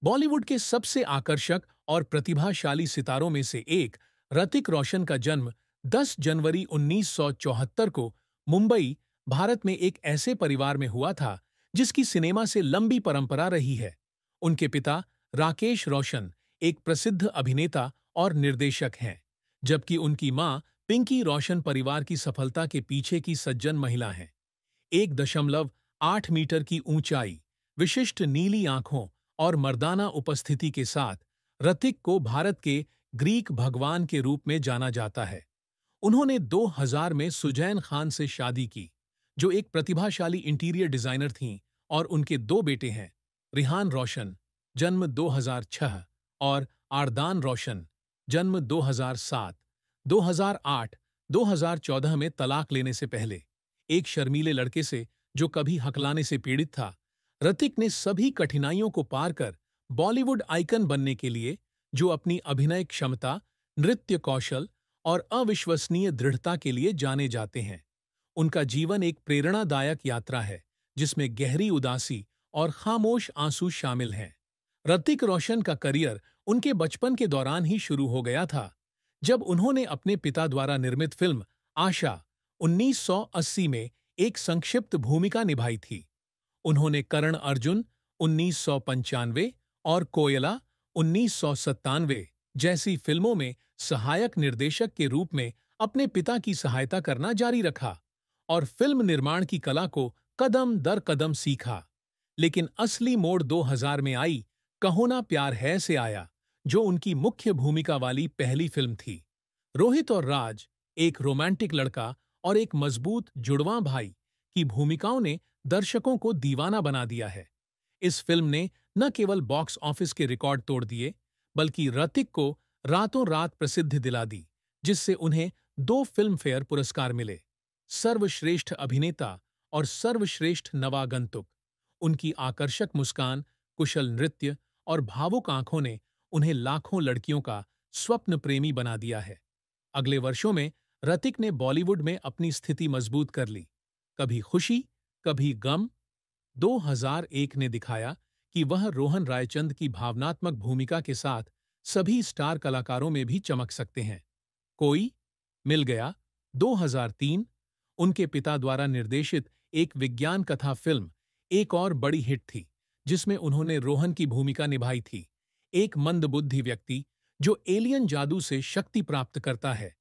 बॉलीवुड के सबसे आकर्षक और प्रतिभाशाली सितारों में से एक ऋतिक रोशन का जन्म 10 जनवरी 1974 को मुंबई, भारत में एक ऐसे परिवार में हुआ था जिसकी सिनेमा से लंबी परंपरा रही है। उनके पिता राकेश रोशन एक प्रसिद्ध अभिनेता और निर्देशक हैं, जबकि उनकी मां पिंकी रोशन परिवार की सफलता के पीछे की सज्जन महिला हैं। 1.8 मीटर की ऊंचाई, विशिष्ट नीली आंखों और मर्दाना उपस्थिति के साथ ऋतिक को भारत के ग्रीक भगवान के रूप में जाना जाता है। उन्होंने 2000 में सुजैन खान से शादी की, जो एक प्रतिभाशाली इंटीरियर डिजाइनर थीं, और उनके दो बेटे हैं, रिहान रोशन, जन्म 2006, और आरदान रोशन, जन्म 2007। 2008, 2014 में तलाक लेने से पहले एक शर्मीले लड़के से जो कभी हकलाने से पीड़ित था, ऋतिक ने सभी कठिनाइयों को पार कर बॉलीवुड आइकन बनने के लिए, जो अपनी अभिनय क्षमता, नृत्य कौशल और अविश्वसनीय दृढ़ता के लिए जाने जाते हैं। उनका जीवन एक प्रेरणादायक यात्रा है, जिसमें गहरी उदासी और खामोश आंसू शामिल हैं। ऋतिक रोशन का करियर उनके बचपन के दौरान ही शुरू हो गया था, जब उन्होंने अपने पिता द्वारा निर्मित फिल्म आशा 1980 में एक संक्षिप्त भूमिका निभाई थी। उन्होंने करण अर्जुन 1995 और कोयला 1997 जैसी फिल्मों में सहायक निर्देशक के रूप में अपने पिता की सहायता करना जारी रखा और फिल्म निर्माण की कला को कदम दर कदम सीखा। लेकिन असली मोड़ 2000 में आई कहो ना प्यार है से आया, जो उनकी मुख्य भूमिका वाली पहली फिल्म थी। रोहित और राज, एक रोमांटिक लड़का और एक मजबूत जुड़वां भाई की भूमिकाओं ने दर्शकों को दीवाना बना दिया है। इस फिल्म ने न केवल बॉक्स ऑफिस के रिकॉर्ड तोड़ दिए, बल्कि ऋतिक को रातों रात प्रसिद्धि दिला दी, जिससे उन्हें 2 फिल्म फेयर पुरस्कार मिले, सर्वश्रेष्ठ अभिनेता और सर्वश्रेष्ठ नवागंतुक। उनकी आकर्षक मुस्कान, कुशल नृत्य और भावुक आंखों ने उन्हें लाखों लड़कियों का स्वप्न प्रेमी बना दिया है। अगले वर्षों में ऋतिक ने बॉलीवुड में अपनी स्थिति मजबूत कर ली। कभी खुशी, कभी गम। 2001 ने दिखाया कि वह रोहन रायचंद की भावनात्मक भूमिका के साथ सभी स्टार कलाकारों में भी चमक सकते हैं। कोई मिल गया 2003 उनके पिता द्वारा निर्देशित एक विज्ञान कथा फिल्म एक और बड़ी हिट थी, जिसमें उन्होंने रोहन की भूमिका निभाई थी, एक मंदबुद्धि व्यक्ति जो एलियन जादू से शक्ति प्राप्त करता है।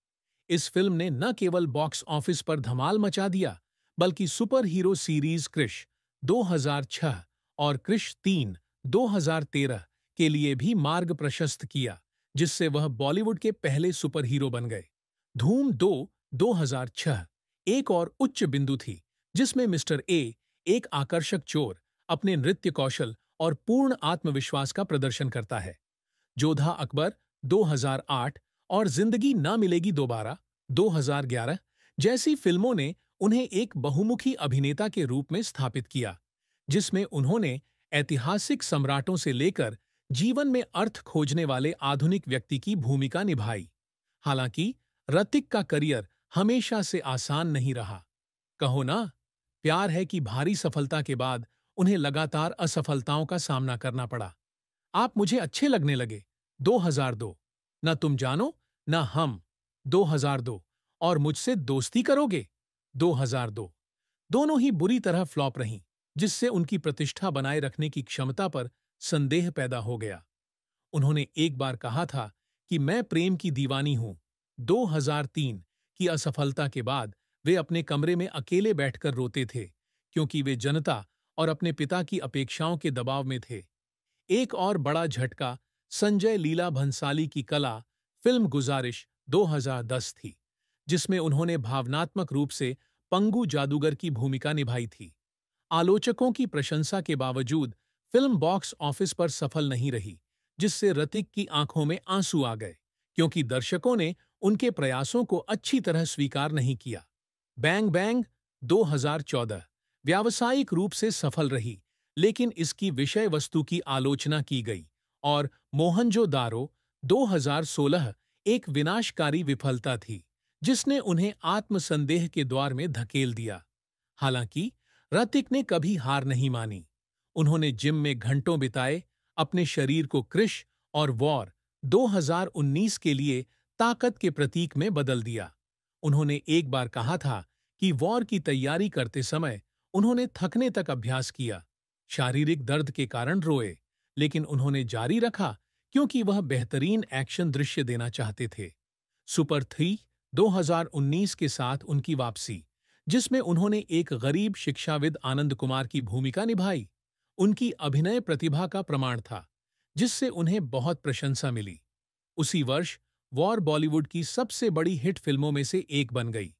इस फिल्म ने न केवल बॉक्स ऑफिस पर धमाल मचा दिया, बल्कि सुपर हीरो सीरीज क्रिश 2006 और क्रिश 3 2013 के लिए भी मार्ग प्रशस्त किया, जिससे वह बॉलीवुड के पहले सुपर हीरो बन गए। धूम 2 2006 एक और उच्च बिंदु थी, जिसमें मिस्टर ए, एक आकर्षक चोर, अपने नृत्य कौशल और पूर्ण आत्मविश्वास का प्रदर्शन करता है। जोधा अकबर 2008 और जिंदगी ना मिलेगी दोबारा 2011 जैसी फिल्मों ने उन्हें एक बहुमुखी अभिनेता के रूप में स्थापित किया, जिसमें उन्होंने ऐतिहासिक सम्राटों से लेकर जीवन में अर्थ खोजने वाले आधुनिक व्यक्ति की भूमिका निभाई। हालांकि ऋतिक का करियर हमेशा से आसान नहीं रहा। कहो ना प्यार है कि भारी सफलता के बाद उन्हें लगातार असफलताओं का सामना करना पड़ा। आप मुझे अच्छे लगने लगे 2002, न तुम जानो न हम 2002 और मुझसे दोस्ती करोगे 2002 दोनों ही बुरी तरह फ्लॉप रहीं, जिससे उनकी प्रतिष्ठा बनाए रखने की क्षमता पर संदेह पैदा हो गया। उन्होंने एक बार कहा था कि मैं प्रेम की दीवानी हूं। 2003 की असफलता के बाद वे अपने कमरे में अकेले बैठकर रोते थे, क्योंकि वे जनता और अपने पिता की अपेक्षाओं के दबाव में थे। एक और बड़ा झटका संजय लीला भंसाली की कला फिल्म गुजारिश 2010 थी, जिसमें उन्होंने भावनात्मक रूप से पंगु जादूगर की भूमिका निभाई थी। आलोचकों की प्रशंसा के बावजूद फिल्म बॉक्स ऑफिस पर सफल नहीं रही, जिससे ऋतिक की आंखों में आंसू आ गए, क्योंकि दर्शकों ने उनके प्रयासों को अच्छी तरह स्वीकार नहीं किया। बैंग बैंग 2014 व्यावसायिक रूप से सफल रही, लेकिन इसकी विषय वस्तु की आलोचना की गई, और मोहनजोदारो 2016 एक विनाशकारी विफलता थी, जिसने उन्हें आत्मसंदेह के द्वार में धकेल दिया। हालांकि ऋतिक ने कभी हार नहीं मानी। उन्होंने जिम में घंटों बिताए, अपने शरीर को क्रिश और वॉर 2019 के लिए ताकत के प्रतीक में बदल दिया। उन्होंने एक बार कहा था कि वॉर की तैयारी करते समय उन्होंने थकने तक अभ्यास किया, शारीरिक दर्द के कारण रोए, लेकिन उन्होंने जारी रखा क्योंकि वह बेहतरीन एक्शन दृश्य देना चाहते थे। सुपर 3 2019 के साथ उनकी वापसी, जिसमें उन्होंने एक गरीब शिक्षाविद आनंद कुमार की भूमिका निभाई, उनकी अभिनय प्रतिभा का प्रमाण था, जिससे उन्हें बहुत प्रशंसा मिली। उसी वर्ष वॉर बॉलीवुड की सबसे बड़ी हिट फिल्मों में से एक बन गई,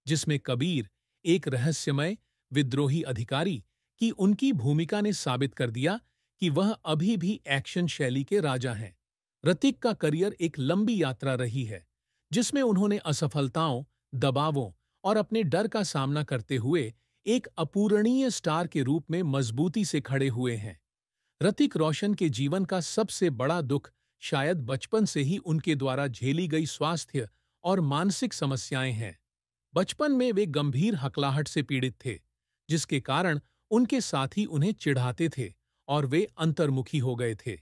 जिसमें कबीर, एक रहस्यमय विद्रोही अधिकारी की उनकी भूमिका ने साबित कर दिया कि वह अभी भी एक्शन शैली के राजा हैं। ऋतिक का करियर एक लंबी यात्रा रही है, जिसमें उन्होंने असफलताओं, दबावों और अपने डर का सामना करते हुए एक अपूरणीय स्टार के रूप में मजबूती से खड़े हुए हैं। ऋतिक रोशन के जीवन का सबसे बड़ा दुख शायद बचपन से ही उनके द्वारा झेली गई स्वास्थ्य और मानसिक समस्याएं हैं। बचपन में वे गंभीर हकलाहट से पीड़ित थे, जिसके कारण उनके साथी उन्हें चिढ़ाते थे और वे अंतर्मुखी हो गए थे।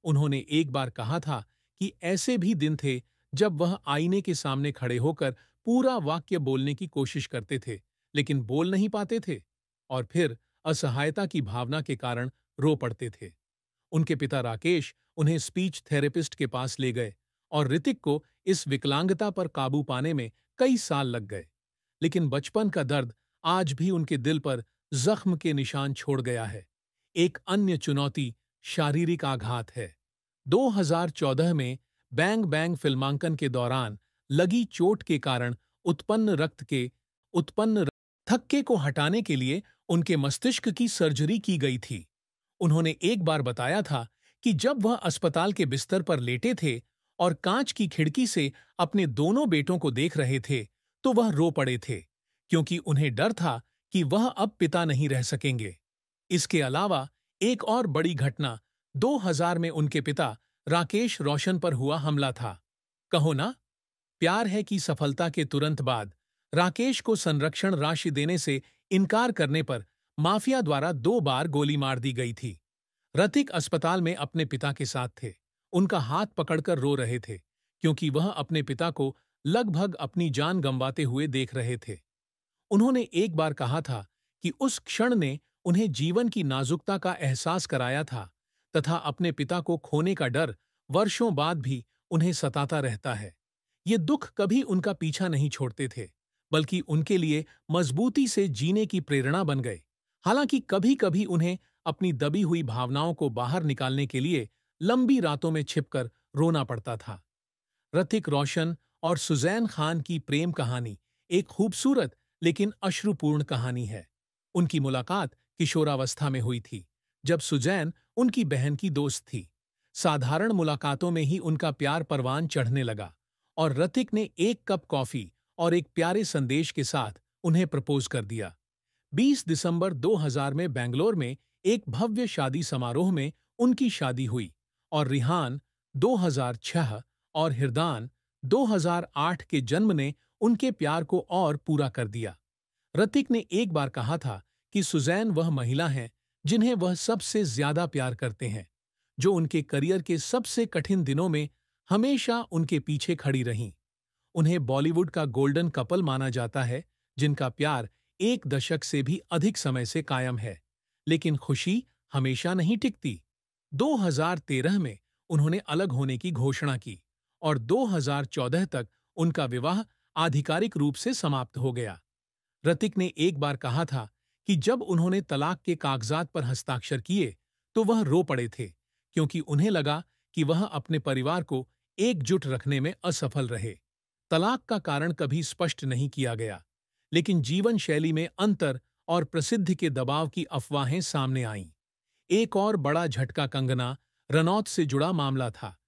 उन्होंने एक बार कहा था कि ऐसे भी दिन थे जब वह आईने के सामने खड़े होकर पूरा वाक्य बोलने की कोशिश करते थे, लेकिन बोल नहीं पाते थे और फिर असहायता की भावना के कारण रो पड़ते थे। उनके पिता राकेश उन्हें स्पीच थेरेपिस्ट के पास ले गए और ऋतिक को इस विकलांगता पर काबू पाने में कई साल लग गए, लेकिन बचपन का दर्द आज भी उनके दिल पर जख्म के निशान छोड़ गया है। एक अन्य चुनौती शारीरिक आघात है। 2014 में बैंग बैंग फिल्मांकन के दौरान लगी चोट के कारण उत्पन्न थक्के को हटाने के लिए उनके मस्तिष्क की सर्जरी की गई थी। उन्होंने एक बार बताया था कि जब वह अस्पताल के बिस्तर पर लेटे थे और कांच की खिड़की से अपने दोनों बेटों को देख रहे थे, तो वह रो पड़े थे, क्योंकि उन्हें डर था कि वह अब पिता नहीं रह सकेंगे। इसके अलावा एक और बड़ी घटना 2000 में उनके पिता राकेश रोशन पर हुआ हमला था। कहो ना, प्यार है की सफलता के तुरंत बाद राकेश को संरक्षण राशि देने से इनकार करने पर माफिया द्वारा 2 बार गोली मार दी गई थी। ऋतिक अस्पताल में अपने पिता के साथ थे, उनका हाथ पकड़कर रो रहे थे, क्योंकि वह अपने पिता को लगभग अपनी जान गंवाते हुए देख रहे थे। उन्होंने एक बार कहा था कि उस क्षण ने उन्हें जीवन की नाजुकता का एहसास कराया था तथा अपने पिता को खोने का डर वर्षों बाद भी उन्हें सताता रहता है। ये दुख कभी उनका पीछा नहीं छोड़ते थे, बल्कि उनके लिए मजबूती से जीने की प्रेरणा बन गए। हालांकि कभी-कभी उन्हें अपनी दबी हुई भावनाओं को बाहर निकालने के लिए लंबी रातों में छिपकर रोना पड़ता था। ऋतिक रोशन और सुजैन खान की प्रेम कहानी एक खूबसूरत लेकिन अश्रुपूर्ण कहानी है। उनकी मुलाकात किशोरावस्था में हुई थी, जब सुजैन उनकी बहन की दोस्त थी। साधारण मुलाकातों में ही उनका प्यार परवान चढ़ने लगा और ऋतिक ने एक कप कॉफी और एक प्यारे संदेश के साथ उन्हें प्रपोज कर दिया। 20 दिसंबर 2000 में बेंगलोर में एक भव्य शादी समारोह में उनकी शादी हुई और रिहान 2006 और हिरदान 2008 के जन्म ने उनके प्यार को और पूरा कर दिया। ऋतिक ने एक बार कहा था कि सुजैन वह महिला है जिन्हें वह सबसे ज्यादा प्यार करते हैं, जो उनके करियर के सबसे कठिन दिनों में हमेशा उनके पीछे खड़ी रहीं। उन्हें बॉलीवुड का गोल्डन कपल माना जाता है, जिनका प्यार 1 दशक से भी अधिक समय से कायम है, लेकिन खुशी हमेशा नहीं टिकती। 2013 में उन्होंने अलग होने की घोषणा की और 2014 तक उनका विवाह आधिकारिक रूप से समाप्त हो गया। ऋतिक ने एक बार कहा था कि जब उन्होंने तलाक के कागजात पर हस्ताक्षर किए तो वह रो पड़े थे, क्योंकि उन्हें लगा कि वह अपने परिवार को एकजुट रखने में असफल रहे। तलाक का कारण कभी स्पष्ट नहीं किया गया, लेकिन जीवन शैली में अंतर और प्रसिद्धि के दबाव की अफवाहें सामने आईं। एक और बड़ा झटका कंगना रनौत से जुड़ा मामला था,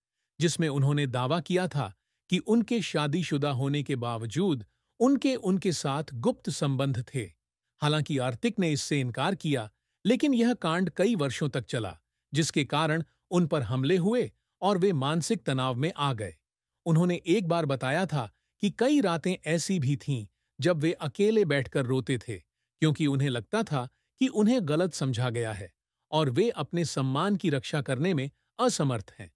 जिसमें उन्होंने दावा किया था कि उनके शादीशुदा होने के बावजूद उनके साथ गुप्त संबंध थे। हालांकि ऋतिक ने इससे इनकार किया, लेकिन यह कांड कई वर्षों तक चला, जिसके कारण उन पर हमले हुए और वे मानसिक तनाव में आ गए। उन्होंने एक बार बताया था कि कई रातें ऐसी भी थीं जब वे अकेले बैठकर रोते थे, क्योंकि उन्हें लगता था कि उन्हें गलत समझा गया है और वे अपने सम्मान की रक्षा करने में असमर्थ हैं।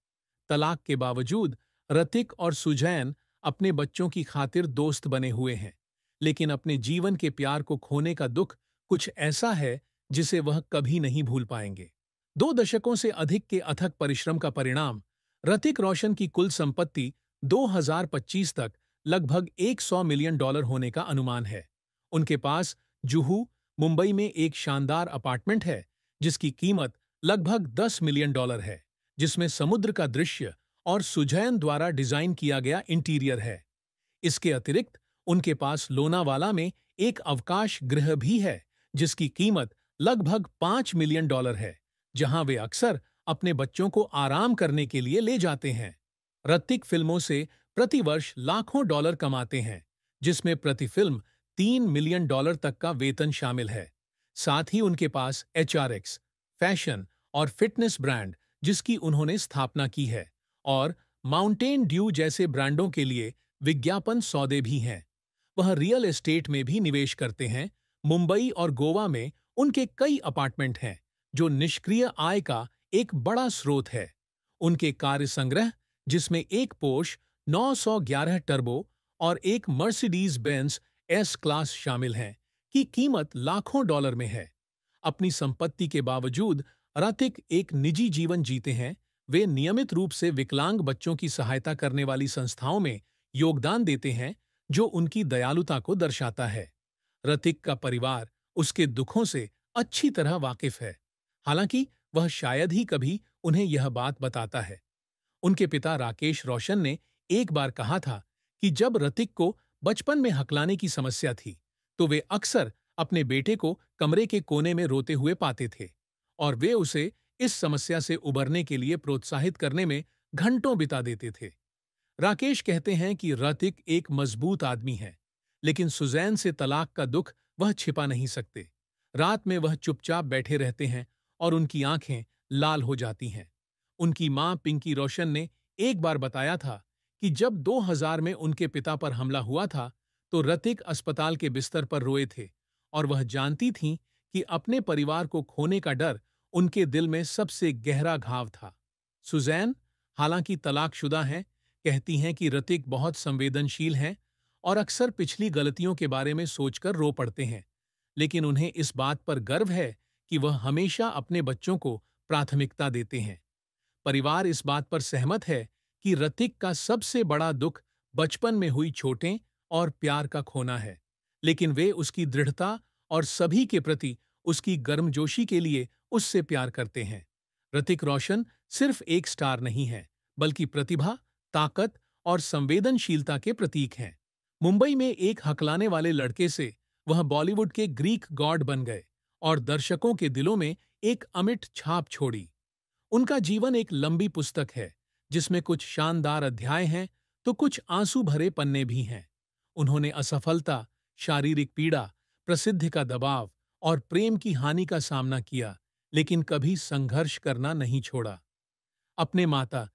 तलाक के बावजूद ऋतिक और सुजैन अपने बच्चों की खातिर दोस्त बने हुए हैं, लेकिन अपने जीवन के प्यार को खोने का दुख कुछ ऐसा है जिसे वह कभी नहीं भूल पाएंगे। 2 दशकों से अधिक के अथक परिश्रम का परिणाम, ऋतिक रोशन की कुल संपत्ति 2025 तक लगभग $100 मिलियन होने का अनुमान है। उनके पास जुहू, मुंबई में एक शानदार अपार्टमेंट है जिसकी कीमत लगभग $10 मिलियन है, जिसमें समुद्र का दृश्य और सुजैन द्वारा डिजाइन किया गया इंटीरियर है। इसके अतिरिक्त उनके पास लोनावाला में एक अवकाश गृह भी है जिसकी कीमत लगभग $5 मिलियन है, जहां वे अक्सर अपने बच्चों को आराम करने के लिए ले जाते हैं। ऋतिक फिल्मों से प्रतिवर्ष लाखों डॉलर कमाते हैं, जिसमें प्रति फिल्म $3 मिलियन तक का वेतन शामिल है। साथ ही उनके पास HRX, फैशन और फिटनेस ब्रांड जिसकी उन्होंने स्थापना की है, और माउंटेन ड्यू जैसे ब्रांडों के लिए विज्ञापन सौदे भी हैं। वह रियल एस्टेट में भी निवेश करते हैं। मुंबई और गोवा में उनके कई अपार्टमेंट हैं, जो निष्क्रिय आय का एक बड़ा स्रोत है। उनके कार्य संग्रह, जिसमें एक पोर्श 911 टर्बो और एक मर्सिडीज बेंज एस क्लास शामिल हैं, की कीमत लाखों डॉलर में है। अपनी संपत्ति के बावजूद ऋतिक एक निजी जीवन जीते हैं। वे नियमित रूप से विकलांग बच्चों की सहायता करने वाली संस्थाओं में योगदान देते हैं, जो उनकी दयालुता को दर्शाता है। ऋतिक का परिवार उसके दुखों से अच्छी तरह वाकिफ है, हालांकि वह शायद ही कभी उन्हें यह बात बताता है। उनके पिता राकेश रोशन ने एक बार कहा था कि जब ऋतिक को बचपन में हकलाने की समस्या थी, तो वे अक्सर अपने बेटे को कमरे के कोने में रोते हुए पाते थे और वे उसे इस समस्या से उबरने के लिए प्रोत्साहित करने में घंटों बिता देते थे। राकेश कहते हैं कि ऋतिक एक मजबूत आदमी है, लेकिन सुजैन से तलाक का दुख वह छिपा नहीं सकते। रात में वह चुपचाप बैठे रहते हैं और उनकी आंखें लाल हो जाती हैं। उनकी मां पिंकी रोशन ने एक बार बताया था कि जब 2000 में उनके पिता पर हमला हुआ था, तो ऋतिक अस्पताल के बिस्तर पर रोए थे और वह जानती थीं कि अपने परिवार को खोने का डर उनके दिल में सबसे गहरा घाव था। सुजैन, हालांकि तलाकशुदा हैं, कहती हैं कि ऋतिक बहुत संवेदनशील हैं और अक्सर पिछली गलतियों के बारे में सोचकर रो पड़ते हैं, लेकिन उन्हें इस बात पर गर्व है कि वह हमेशा अपने बच्चों को प्राथमिकता देते हैं। परिवार इस बात पर सहमत है कि ऋतिक का सबसे बड़ा दुख बचपन में हुई चोटें और प्यार का खोना है, लेकिन वे उसकी दृढ़ता और सभी के प्रति उसकी गर्मजोशी के लिए उससे प्यार करते हैं। ऋतिक रोशन सिर्फ एक स्टार नहीं है, बल्कि प्रतिभा, ताकत और संवेदनशीलता के प्रतीक हैं। मुंबई में एक हकलाने वाले लड़के से वह बॉलीवुड के ग्रीक गॉड बन गए और दर्शकों के दिलों में एक अमिट छाप छोड़ी। उनका जीवन एक लंबी पुस्तक है, जिसमें कुछ शानदार अध्याय हैं तो कुछ आंसू भरे पन्ने भी हैं। उन्होंने असफलता, शारीरिक पीड़ा, प्रसिद्धि का दबाव और प्रेम की हानि का सामना किया, लेकिन कभी संघर्ष करना नहीं छोड़ा। अपने माता